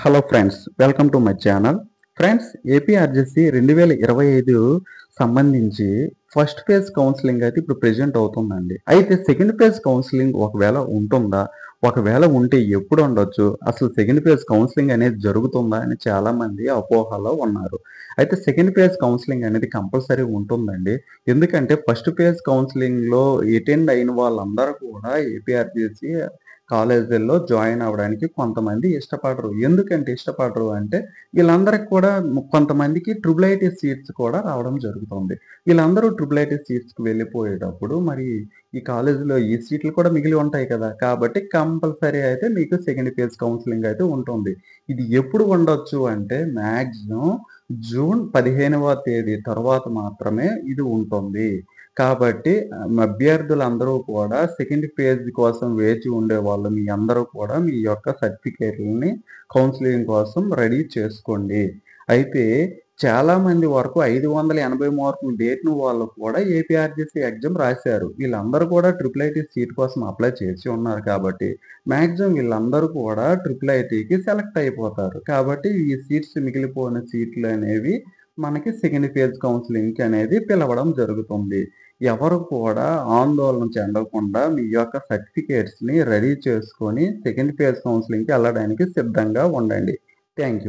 Hello friends, welcome to my channel. Friends, APRJC 2025 సంబంధించి first phase counselling అయితే ఇప్పుడు present అవుతుందండి. అయితే సెకండ్ ఫేజ్ కౌన్సిలింగ్ ఒకవేళ ఉంటుందా? ఒకవేళ ఉంటే ఎప్పుడు ఉండొచ్చు? అసలు సెకండ్ ఫేజ్ కౌన్సిలింగ్ అనేది జరుగుతుందా అని చాలా మంది అపోహలో ఉన్నారు. అయితే సెకండ్ ఫేజ్ కౌన్సిలింగ్ అనేది కంపల్సరీ ఉంటుందండి. ఎందుకంటే ఫస్ట్ ఫేజ్ కౌన్సిలింగ్‌లో అటెండ్ అయిన వాళ్ళందరూ కూడా ఏపీఆర్జేసీ కాలేజీల్లో జాయిన్ అవ్వడానికి కొంతమంది ఇష్టపడరు. ఎందుకంటే ఇష్టపడరు అంటే వీళ్ళందరికి కూడా కొంతమందికి ట్రిపుల్ ఐటీ సీట్స్ కూడా రావడం జరుగుతుంది. వీళ్ళందరూ ట్రిపుల్ ఐటీ సీట్స్‌కి వెళ్ళిపోయేటప్పుడు మరి ఈ కాలేజీలో ఈ సీట్లు కూడా మిగిలి ఉంటాయి కదా! కాబట్టి కంపల్సరీ అయితే మీకు సెకండ్ ఫేజ్ కౌన్సిలింగ్ అయితే ఉంటుంది. ఇది ఎప్పుడు ఉండొచ్చు అంటే మాక్సిమం జూన్ 15వ తేదీ తర్వాత మాత్రమే ఇది ఉంటుంది. కాబట్టి అభ్యర్థులందరూ కూడా సెకండ్ ఫేజ్ కోసం వేచి ఉండేవాళ్ళు మీ అందరూ కూడా మీ యొక్క సర్టిఫికేట్‌లని కౌన్సెలింగ్ కోసం రెడీ చేసుకోండి. అయితే చాలామంది వరకు 580 మార్కులు డేట్‌ని వాళ్ళు కూడా ఏపీఆర్జేసీ ఎగ్జామ్ రాశారు. వీళ్ళందరూ కూడా ట్రిపుల్ ఐటీ సీట్ కోసం అప్లై చేసి ఉన్నారు కాబట్టి మాక్సిమం వీళ్ళందరూ కూడా ట్రిపుల్ ఐటీకి సెలెక్ట్ అయిపోతారు. కాబట్టి ఈ సీట్స్ మిగిలిపోయిన సీట్లనేవి మనకి సెకండ్ ఫేజ్ కౌన్సెలింగ్‌కి అనేది పిలవడం జరుగుతుంది. ఎవరు కూడా ఆందోళన చెందకుండా మీ యొక్క సర్టిఫికేట్స్‌ని రెడీ చేసుకొని సెకండ్ ఫేజ్ కౌన్సెలింగ్‌కి ఎళ్ళడానికి సిద్ధంగా ఉండండి. Thank you.